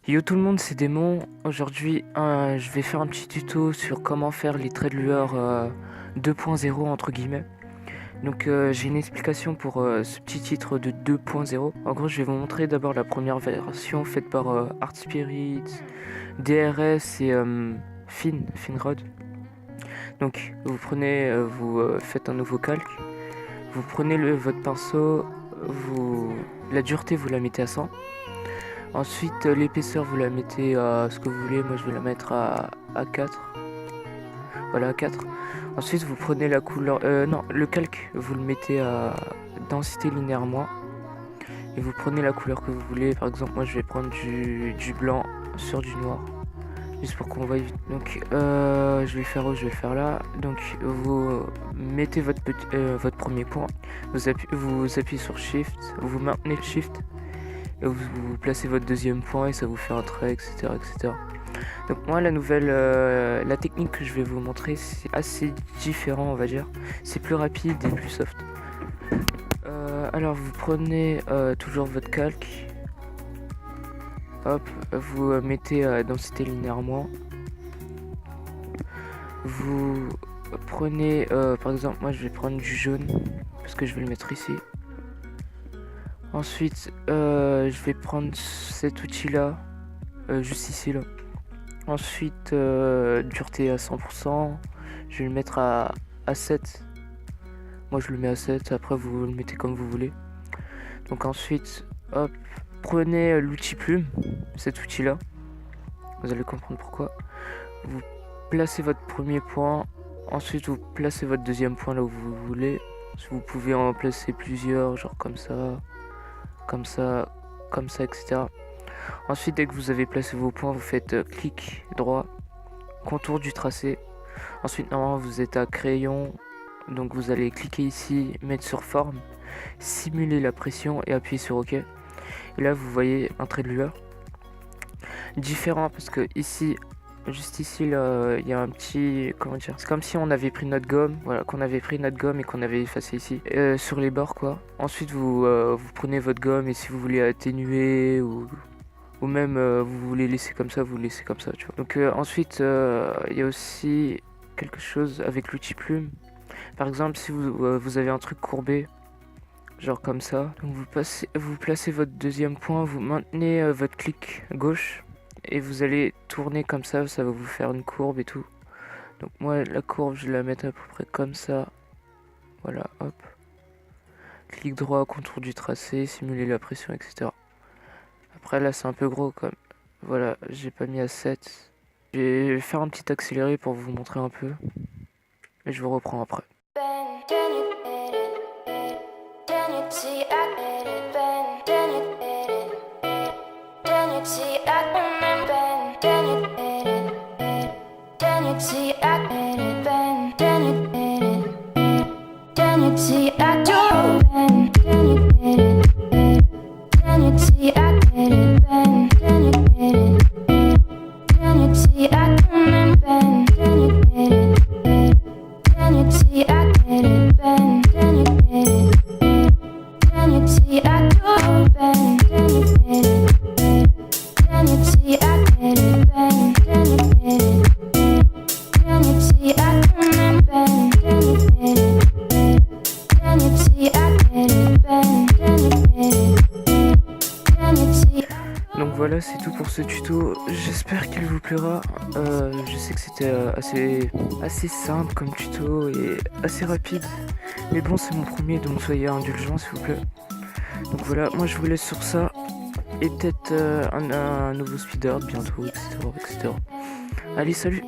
Yo tout le monde, c'est Démon. Aujourd'hui, je vais faire un petit tuto sur comment faire les traits de lueur 2.0 entre guillemets. Donc j'ai une explication pour ce petit titre de 2.0. En gros, je vais vous montrer d'abord la première version faite par Art Spirit, DRS et Finrod. Donc vous prenez, vous faites un nouveau calque, vous prenez votre pinceau, la dureté vous la mettez à 100. Ensuite l'épaisseur vous la mettez à ce que vous voulez, moi je vais la mettre à 4. Voilà, à 4. Ensuite vous prenez la couleur, non, le calque vous le mettez à densité linéaire moins. Et vous prenez la couleur que vous voulez, par exemple moi je vais prendre du blanc sur du noir. Juste pour qu'on voit vite. Donc je vais le faire où, je vais le faire là. Donc vous mettez votre premier point, vous appuyez sur Shift, vous maintenez le Shift et vous placez votre deuxième point et ça vous fait un trait, etc. etc. Donc moi la technique que je vais vous montrer c'est assez différent, on va dire. C'est plus rapide et plus soft. Alors vous prenez toujours votre calque. Hop, vous mettez densité linéaire moins. Vous prenez, par exemple, moi je vais prendre du jaune parce que je vais le mettre ici. Ensuite, je vais prendre cet outil-là, juste ici là. Ensuite, dureté à 100%. Je vais le mettre à 7. Moi je le mets à 7. Après vous le mettez comme vous voulez. Donc ensuite, hop. Prenez l'outil plume, cet outil là, vous allez comprendre pourquoi. Vous placez votre premier point, ensuite vous placez votre deuxième point là où vous voulez. Vous pouvez en placer plusieurs, genre comme ça, comme ça, comme ça, etc. Ensuite dès que vous avez placé vos points, vous faites clic droit, contour du tracé. Ensuite normalement vous êtes à crayon, donc vous allez cliquer ici, mettre sur forme, simuler la pression et appuyer sur OK. Et là vous voyez un trait de lueur différent parce que ici, juste ici là, il y a un petit, comment dire, c'est comme si on avait pris notre gomme, voilà, qu'on avait pris notre gomme et qu'on avait effacé ici sur les bords quoi. Ensuite vous prenez votre gomme et si vous voulez atténuer ou même vous voulez laisser comme ça, vous le laissez comme ça, tu vois. Donc ensuite il y a aussi quelque chose avec l'outil plume. Par exemple si vous avez un truc courbé, genre comme ça, donc vous placez votre deuxième point, vous maintenez votre clic gauche et vous allez tourner comme ça va vous faire une courbe et tout. Donc moi la courbe je vais la mettre à peu près comme ça, voilà, hop, clic droit, contour du tracé, simuler la pression, etc. Après là c'est un peu gros comme, voilà, j'ai pas mis à 7. Je vais faire un petit accéléré pour vous montrer un peu et je vous reprends après. Donc voilà, c'est tout pour ce tuto, j'espère qu'il vous plaira. Je sais que c'était assez simple comme tuto et assez rapide, mais bon c'est mon premier donc soyez indulgents s'il vous plaît. Donc voilà, moi je vous laisse sur ça et peut-être un nouveau speeder bientôt, etc. Allez, salut.